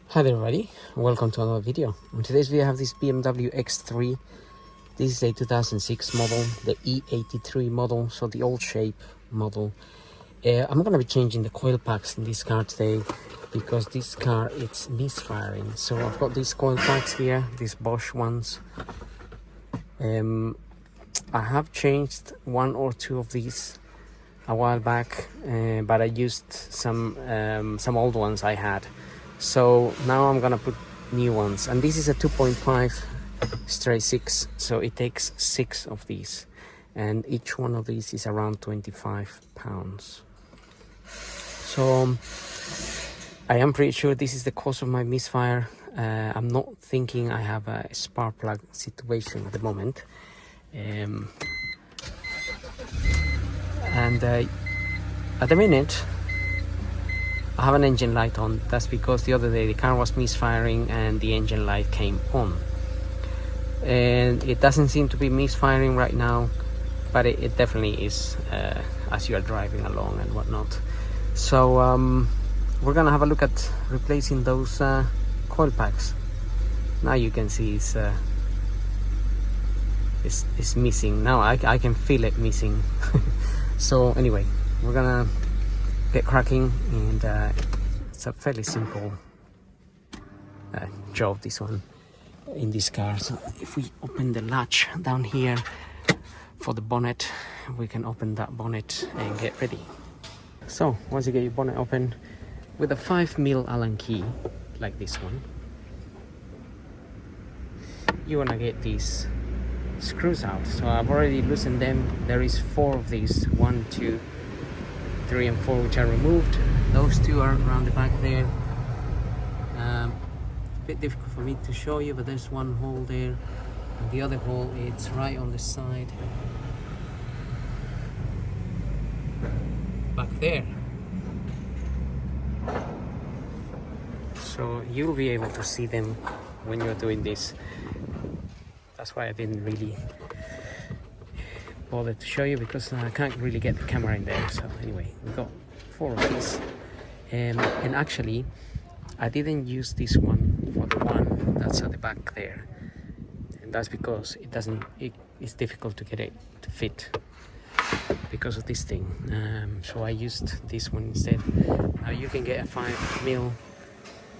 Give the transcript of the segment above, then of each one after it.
Hi there everybody, welcome to another video. In today's video I have this BMW X3. This is a 2006 model, the e83 model, so the old shape model. I'm going to be changing the coil packs in this car today because this car it's misfiring. So I've got these coil packs here, these Bosch ones. I have changed one or two of these a while back, but I used some old ones I had. So now I'm gonna put new ones, and this is a 2.5 straight 6, so it takes 6 of these, and each one of these is around 25 pounds. So I am pretty sure this is the cause of my misfire. I'm not thinking I have a spark plug situation at the moment, and at the minute I have an engine light on. That's because the other day the car was misfiring and the engine light came on, and it doesn't seem to be misfiring right now, but it definitely is as you are driving along and whatnot. So we're gonna have a look at replacing those coil packs. Now you can see it's missing. Now I can feel it missing. So anyway, we're gonna get cracking, and it's a fairly simple job, this one, in this car. So if we open the latch down here for the bonnet, we can open that bonnet and get ready. So once you get your bonnet open with a 5mm Allen key like this one, you want to get these screws out. So I've already loosened them. There is 4 of these, 1, 2, 3 and 4 which are removed. Those 2 are around the back there. A bit difficult for me to show you, but there's one hole there, and the other hole it's right on the side back there. So you'll be able to see them when you're doing this. That's why I didn't really bother to show you, because I can't really get the camera in there. So anyway, we've got 4 of these, and actually I didn't use this one for the one that's at the back there, and that's because it's difficult to get it to fit because of this thing. So I used this one instead. Now you can get a 5mm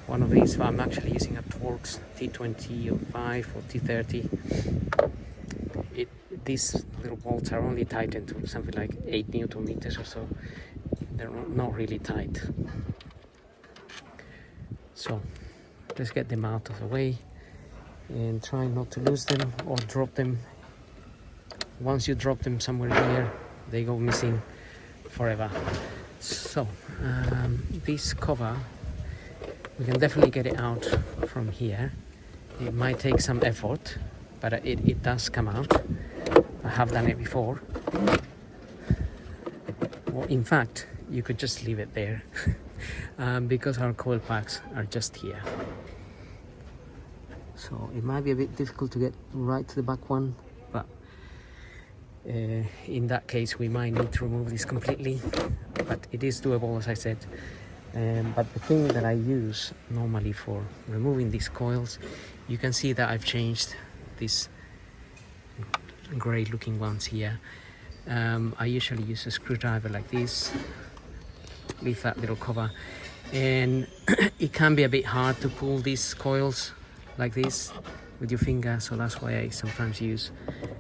one of these, but I'm actually using a Torx T25 or T30. These little bolts are only tightened to something like 8 Newton meters or so. They're not really tight. So just get them out of the way and try not to lose them or drop them. Once you drop them somewhere here, they go missing forever. So this cover, we can definitely get it out from here. It might take some effort, but it does come out. I have done it before. Well, in fact, you could just leave it there because our coil packs are just here. So it might be a bit difficult to get right to the back one, but in that case we might need to remove this completely, but it is doable, as I said. But the thing that I use normally for removing these coils, you can see that I've changed these grey looking ones here. I usually use a screwdriver like this, leave that little cover, and it can be a bit hard to pull these coils like this with your finger, so that's why I sometimes use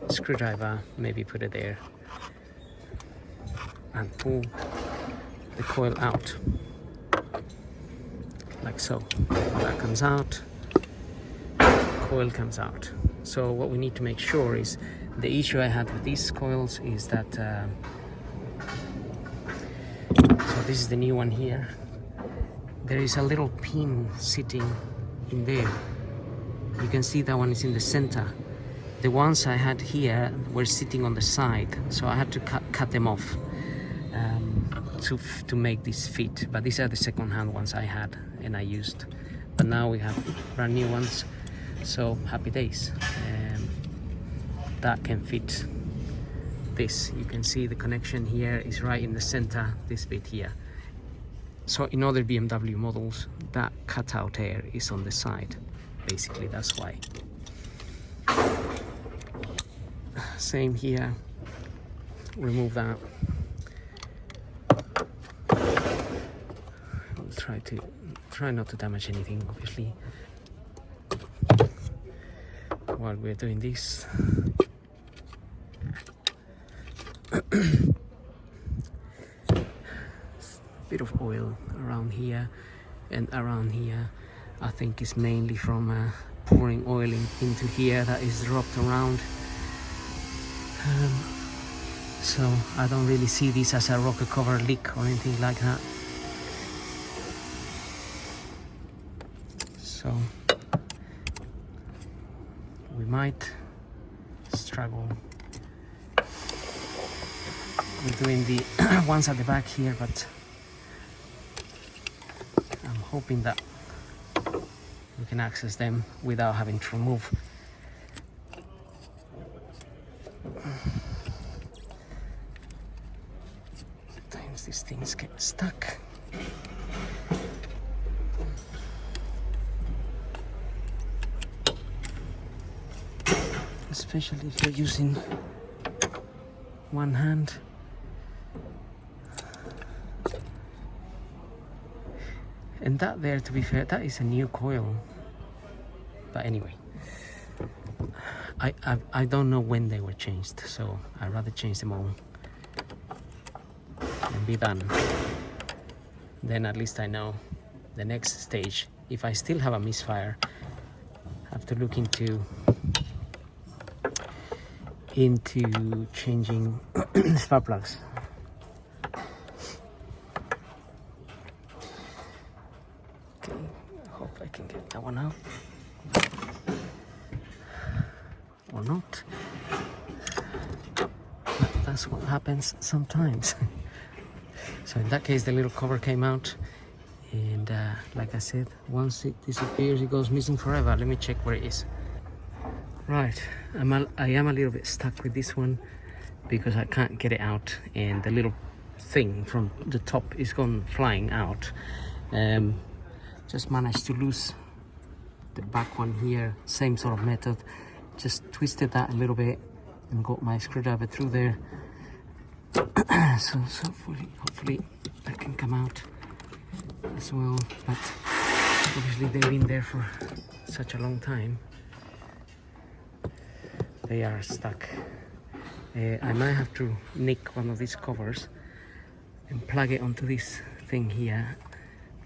a screwdriver. Maybe put it there and pull the coil out like so. That comes out, coil comes out. So what we need to make sure is, the issue I had with these coils is that so this is the new one here. There is a little pin sitting in there. You can see that one is in the center. The ones I had here were sitting on the side, so I had to cut them off to make this fit. But these are the second-hand ones I had and I used. But now we have brand new ones, so happy days. That can fit this. You can see the connection here is right in the center, this bit here. So in other BMW models, that cutout air is on the side. Basically, that's why. Same here. Remove that. I'll try not to damage anything, obviously, while we're doing this. Bit of oil around here and around here. I think it's mainly from pouring oil into here that is dropped around. So I don't really see this as a rocker cover leak or anything like that. So we might struggle with doing the ones at the back here, but I'm hoping that we can access them without having to remove. Sometimes these things get stuck. Especially if you're using one hand. And that there, to be fair, that is a new coil. But anyway, I don't know when they were changed, so I'd rather change them all and be done. Then at least I know the next stage. If I still have a misfire, I have to look into changing spark plugs. Okay, I hope I can get that one out. Or not. But that's what happens sometimes. So in that case, the little cover came out, and like I said, once it disappears, it goes missing forever. Let me check where it is. Right, I am a little bit stuck with this one because I can't get it out, and the little thing from the top is gone flying out. Just managed to lose the back one here, same sort of method. Just twisted that a little bit and got my screwdriver through there. So hopefully that can come out as well. But obviously they've been there for such a long time. They are stuck. I might have to nick one of these covers and plug it onto this thing here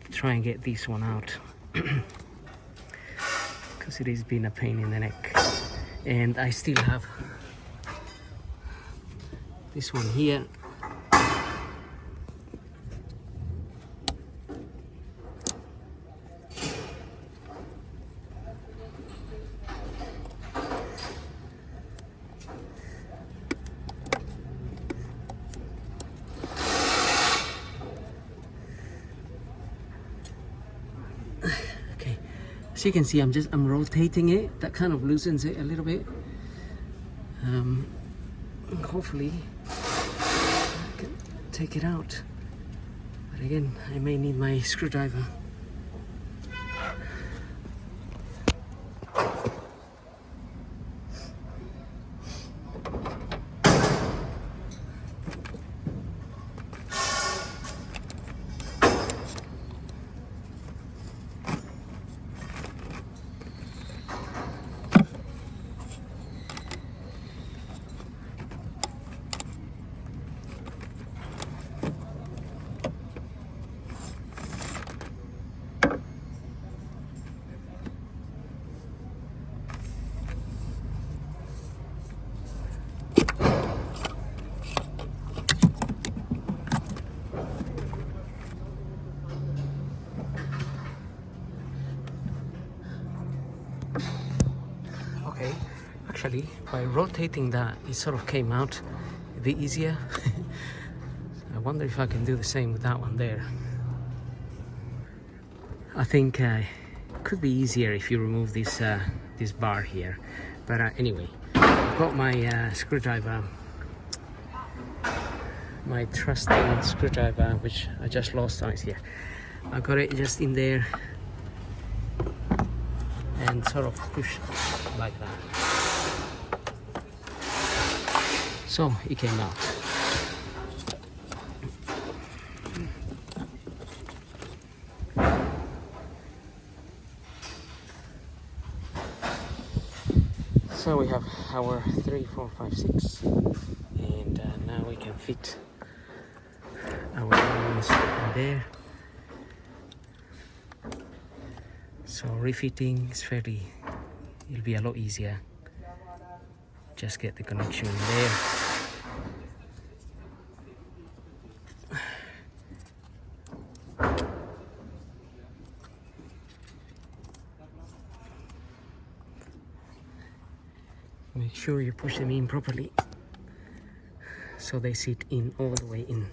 to try and get this one out. Because it has been a pain in the neck. And I still have this one here. Okay, as you can see, I'm rotating it. That kind of loosens it a little bit. Hopefully I can take it out, but again, I may need my screwdriver. Okay, actually by rotating that, it sort of came out a bit easier. I wonder if I can do the same with that one there. I think it could be easier if you remove this this bar here, but anyway, I've got my screwdriver, my trusting screwdriver, which I just lost on it here. I got it just in there and sort of push like that. So it came out. So we have our 3, 4, 5, 6, and now we can fit our ones in there. So refitting is it'll be a lot easier. Just get the connection in there. Make sure you push them in properly so they sit in all the way in.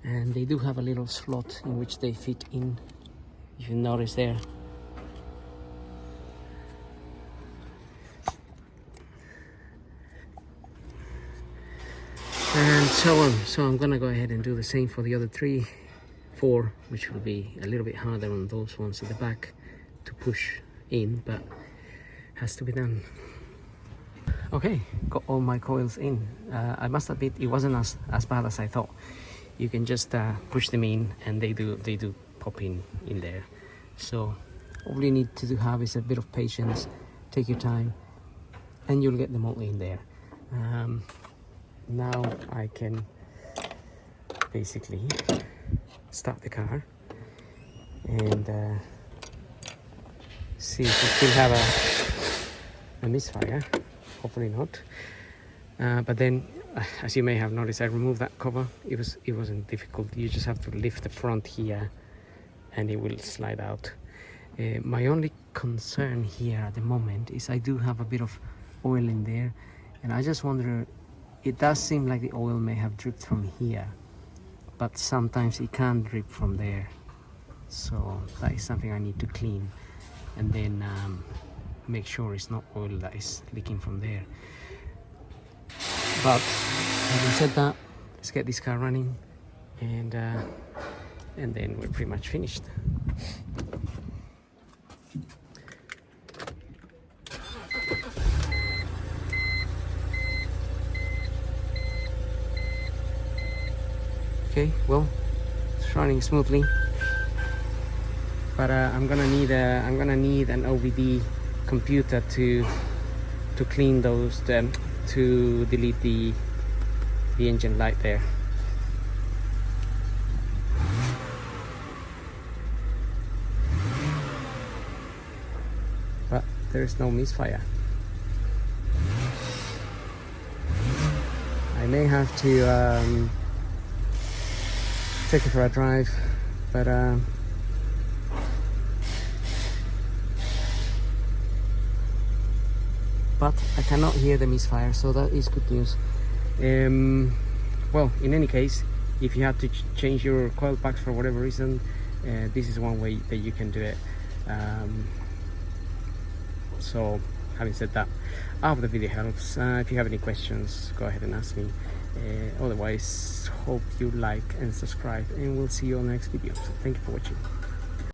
And they do have a little slot in which they fit in, if you notice there. And so on. So I'm gonna go ahead and do the same for the other 3, 4, which will be a little bit harder on those ones at the back to push in, but has to be done. Okay, got all my coils in. I must admit it wasn't as bad as I thought. You can just push them in and they do pop in there. So all you need to have is a bit of patience, take your time, and you'll get them all in there. Now I can basically start the car and see if we still have a misfire. Hopefully not. But then, as you may have noticed, I removed that cover. It wasn't difficult. You just have to lift the front here and it will slide out. My only concern here at the moment is I do have a bit of oil in there, and I just wonder, it does seem like the oil may have dripped from here, but sometimes it can drip from there. So that is something I need to clean and then make sure it's not oil that is leaking from there. But having said that, let's get this car running and then we're pretty much finished. Okay, well, it's running smoothly, but I'm gonna need an OBD computer to clean those, to delete the engine light there. But there's no misfire. I may have to take it for a drive, but I cannot hear the misfire, so that is good news. Well, in any case, if you have to change your coil packs for whatever reason, this is one way that you can do it. So having said that, I hope the video helps. If you have any questions, go ahead and ask me. Otherwise, hope you like and subscribe, and we'll see you on the next video. So thank you for watching.